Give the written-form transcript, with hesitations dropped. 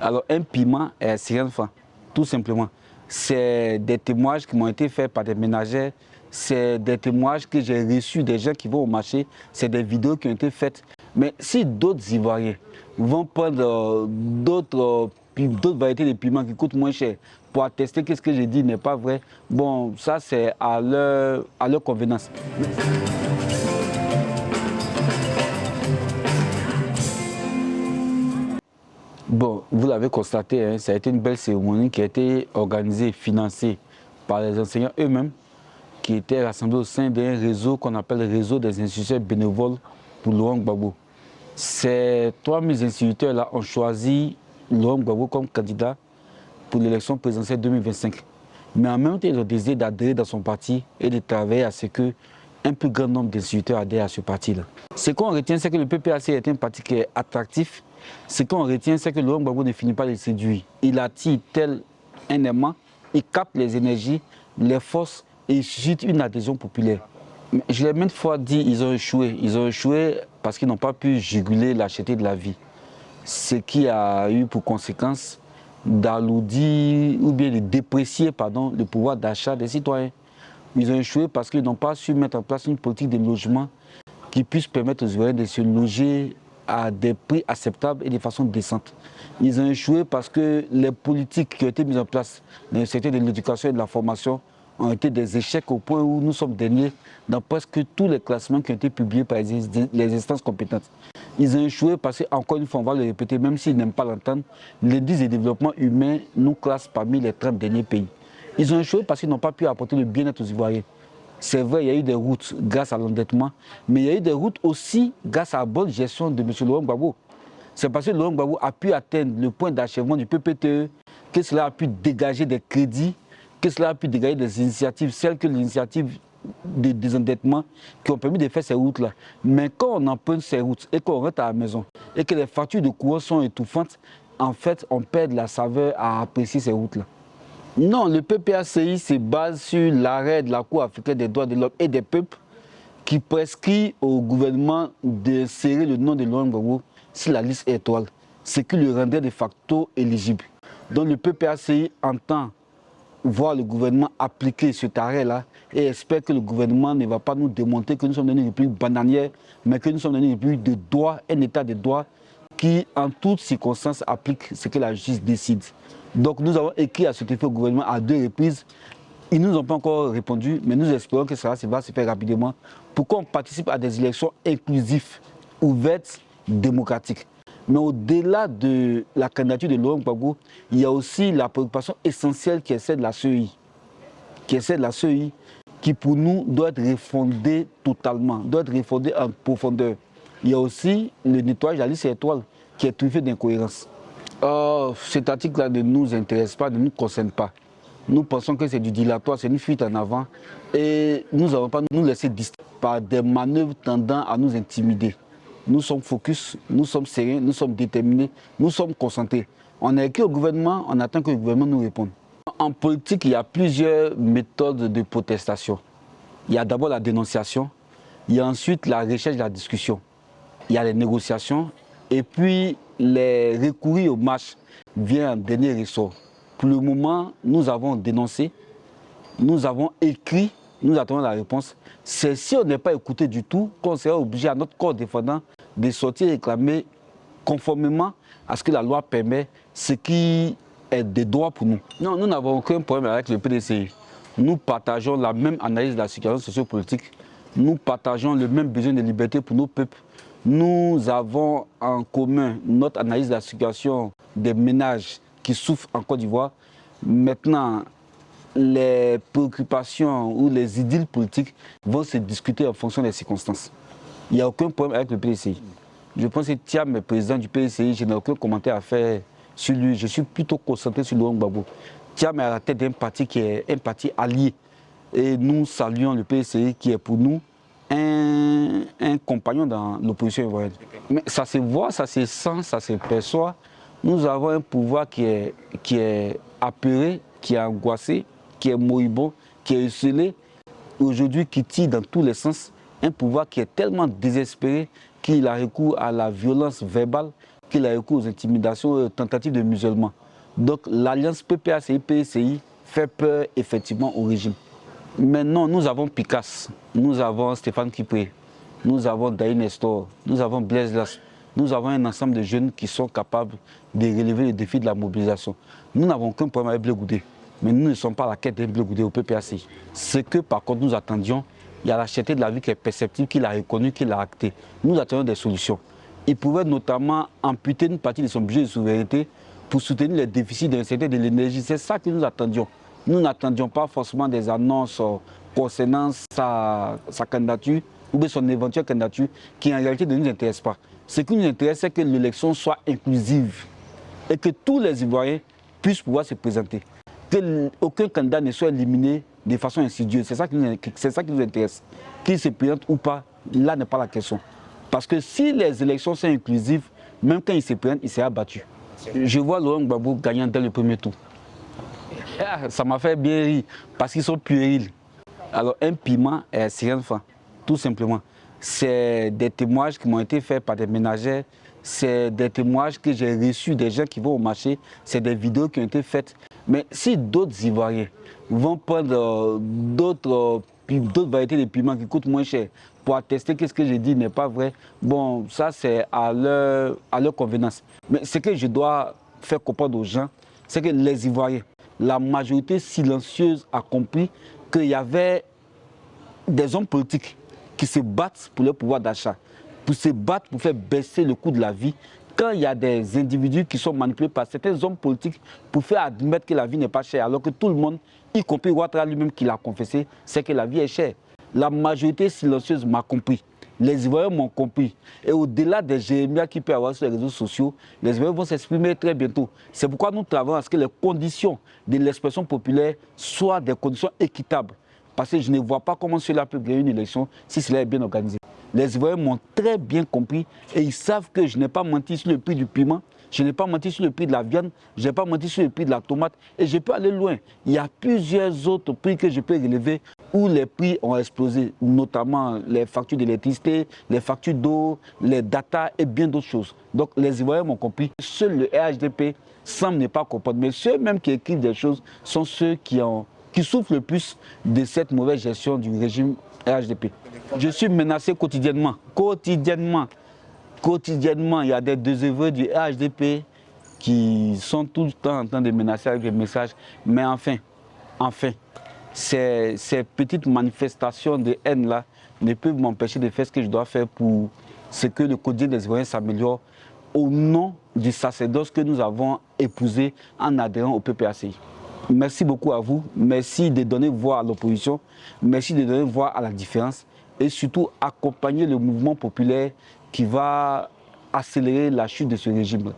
Alors, un piment, c'est rien de franc, tout simplement. C'est des témoignages qui m'ont été faits par des ménagères, c'est des témoignages que j'ai reçus des gens qui vont au marché, c'est des vidéos qui ont été faites. Mais si d'autres Ivoiriens vont prendre d'autres variétés de piments qui coûtent moins cher pour attester que ce que j'ai dit n'est pas vrai, bon, ça c'est à leur convenance. Bon, vous l'avez constaté, hein, ça a été une belle cérémonie qui a été organisée et financée par les enseignants eux-mêmes, qui étaient rassemblés au sein d'un réseau qu'on appelle le réseau des instituteurs bénévoles pour Laurent Gbagbo. Ces 3000 instituteurs-là ont choisi Laurent Gbagbo comme candidat pour l'élection présidentielle 2025. Mais en même temps, ils ont décidé d'adhérer dans son parti et de travailler à ce qu'un plus grand nombre d'instituteurs adhèrent à ce parti-là. Ce qu'on retient, c'est que le PPAC est un parti qui est attractif. Ce qu'on retient, c'est que Laurent Gbagbo ne finit pas de le séduire. Il attire tel un aimant, il capte les énergies, les forces et il suscite une adhésion populaire. Je l'ai maintes fois dit, ils ont échoué. Ils ont échoué parce qu'ils n'ont pas pu juguler la cherté de la vie. Ce qui a eu pour conséquence d'alourdir ou bien de déprécier le pouvoir d'achat des citoyens. Ils ont échoué parce qu'ils n'ont pas su mettre en place une politique de logement qui puisse permettre aux Ivoiriens de se loger à des prix acceptables et de façon décente. Ils ont échoué parce que les politiques qui ont été mises en place dans le secteur de l'éducation et de la formation ont été des échecs au point où nous sommes derniers dans presque tous les classements qui ont été publiés par les instances compétentes. Ils ont échoué parce qu'encore une fois, on va le répéter, même s'ils n'aiment pas l'entendre, l'indice de développement humain nous classe parmi les 30 derniers pays. Ils ont échoué parce qu'ils n'ont pas pu apporter le bien-être aux Ivoiriens. C'est vrai, il y a eu des routes grâce à l'endettement, mais il y a eu des routes aussi grâce à la bonne gestion de M. Laurent Gbagbo. C'est parce que Laurent Gbagbo a pu atteindre le point d'achèvement du PPTE que cela a pu dégager des crédits, que cela a pu dégager des initiatives, celles que l'initiative de désendettement qui ont permis de faire ces routes-là. Mais quand on emprunte ces routes et qu'on rentre à la maison et que les factures de courant sont étouffantes, en fait, on perd de la saveur à apprécier ces routes-là. Non, le PPACI se base sur l'arrêt de la Cour africaine des droits de l'homme et des peuples qui prescrit au gouvernement d'insérer le nom de Laurent Gbagbo sur la liste étoile, ce qui le rendrait de facto éligible. Donc le PPACI entend voir le gouvernement appliquer cet arrêt-là et espère que le gouvernement ne va pas nous démontrer que nous sommes dans une république bananière, mais que nous sommes dans une république de droit, un état de droit qui, en toutes circonstances, applique ce que la justice décide. Donc nous avons écrit à cet effet au gouvernement à 2 reprises. Ils ne nous ont pas encore répondu, mais nous espérons que ça va se faire rapidement pour qu'on participe à des élections inclusives, ouvertes, démocratiques. Mais au-delà de la candidature de Laurent Gbagbo, il y a aussi la préoccupation essentielle qui est celle de la CEI. Qui pour nous doit être refondée totalement, doit être refondée en profondeur. Il y a aussi le nettoyage de la liste étoile qui est truffé d'incohérences. Cet article-là ne nous intéresse pas, ne nous concerne pas. Nous pensons que c'est du dilatoire, c'est une fuite en avant et nous n'allons pas nous laisser distraire par des manœuvres tendant à nous intimider. Nous sommes focus, nous sommes sérieux, nous sommes déterminés, nous sommes concentrés. On est écrit au gouvernement, on attend que le gouvernement nous réponde. En politique, il y a plusieurs méthodes de protestation. Il y a d'abord la dénonciation, il y a ensuite la recherche de la discussion, il y a les négociations et puis les recourir aux marches vient en dernier ressort. Pour le moment, nous avons dénoncé, nous avons écrit, nous attendons la réponse. C'est si on n'est pas écouté du tout qu'on sera obligé à notre corps défendant de sortir et réclamer conformément à ce que la loi permet, ce qui est des droits pour nous. Non, nous n'avons aucun problème avec le PDCI. Nous partageons la même analyse de la situation sociopolitique. Nous partageons le même besoin de liberté pour nos peuples. Nous avons en commun notre analyse de la situation des ménages qui souffrent en Côte d'Ivoire. Maintenant, les préoccupations ou les idylles politiques vont se discuter en fonction des circonstances. Il n'y a aucun problème avec le PDCI. Je pense que Thiam est président du PDCI, je n'ai aucun commentaire à faire sur lui. Je suis plutôt concentré sur Laurent Gbagbo. Thiam est à la tête d'un parti qui est un parti allié. Et nous saluons le PDCI qui est pour nous un compagnon dans l'opposition ivoirienne. Mais ça se voit, ça se sent, ça se perçoit. Nous avons un pouvoir qui est apeuré, qui est angoissé, qui est moribond, qui est esselé, aujourd'hui qui tire dans tous les sens. Un pouvoir qui est tellement désespéré qu'il a recours à la violence verbale, qu'il a recours aux intimidations, aux tentatives de musulmans. Donc l'alliance PPACI-PCI fait peur effectivement au régime. Maintenant, nous avons Picasse, nous avons Stéphane Kipré, nous avons Daï Nestor, nous avons Blaise Las, nous avons un ensemble de jeunes qui sont capables de relever le défi de la mobilisation. Nous n'avons qu'un problème avec Blé Goudé, mais nous ne sommes pas à la quête d'un Blé Goudé au PPACI. Ce que par contre nous attendions, il y a la cherté de la vie qui est perceptible, qu'il a reconnu, qu'il a acté. Nous attendons des solutions. Il pouvait notamment amputer une partie de son budget de souveraineté pour soutenir les déficits de l'insécurité de l'énergie. C'est ça que nous attendions. Nous n'attendions pas forcément des annonces concernant sa candidature ou bien son éventuelle candidature qui en réalité ne nous intéresse pas. Ce qui nous intéresse, c'est que l'élection soit inclusive et que tous les Ivoiriens puissent pouvoir se présenter. Qu'aucun candidat ne soit éliminé de façon insidieuse. C'est ça qui nous intéresse. Qu'il se présente ou pas, là n'est pas la question. Parce que si les élections sont inclusives, même quand il se présente, il sera battu. Je vois Laurent Gbagbo gagnant dès le premier tour. Ça m'a fait bien rire parce qu'ils sont puérils. Alors un piment, c'est rien de fin, tout simplement. C'est des témoignages qui m'ont été faits par des ménagères, c'est des témoignages que j'ai reçus des gens qui vont au marché, c'est des vidéos qui ont été faites. Mais si d'autres Ivoiriens vont prendre d'autres variétés de piments qui coûtent moins cher pour attester que ce que j'ai dit n'est pas vrai, bon, ça c'est à leur convenance. Mais ce que je dois faire comprendre aux gens, c'est que les Ivoiriens, la majorité silencieuse a compris qu'il y avait des hommes politiques qui se battent pour le pouvoir d'achat, pour se battre pour faire baisser le coût de la vie. Quand il y a des individus qui sont manipulés par certains hommes politiques pour faire admettre que la vie n'est pas chère, alors que tout le monde, y compris Ouattara lui-même qui l'a confessé, c'est que la vie est chère. La majorité silencieuse m'a compris. Les Ivoiriens m'ont compris. Et au-delà des jérémias qu'il peut y avoir sur les réseaux sociaux, les Ivoiriens vont s'exprimer très bientôt. C'est pourquoi nous travaillons à ce que les conditions de l'expression populaire soient des conditions équitables. Parce que je ne vois pas comment cela peut gagner une élection si cela est bien organisé. Les Ivoiriens m'ont très bien compris et ils savent que je n'ai pas menti sur le prix du piment, je n'ai pas menti sur le prix de la viande, je n'ai pas menti sur le prix de la tomate et je peux aller loin. Il y a plusieurs autres prix que je peux relever où les prix ont explosé, notamment les factures d'électricité, les factures d'eau, les data et bien d'autres choses. Donc les Ivoiriens m'ont compris. Seul le RHDP semble ne pas comprendre, mais ceux même qui écrivent des choses sont ceux qui souffrent le plus de cette mauvaise gestion du régime RHDP. Je suis menacé quotidiennement. Quotidiennement, il y a des désœuvrés du RHDP qui sont tout le temps en train de menacer avec des messages. Mais enfin, ces petites manifestations de haine-là ne peuvent m'empêcher de faire ce que je dois faire pour ce que le quotidien des Ivoiriens s'améliore au nom du sacerdoce que nous avons épousé en adhérant au PPACI. Merci beaucoup à vous. Merci de donner voix à l'opposition. Merci de donner voix à la différence. Et surtout, accompagner le mouvement populaire qui va accélérer la chute de ce régime.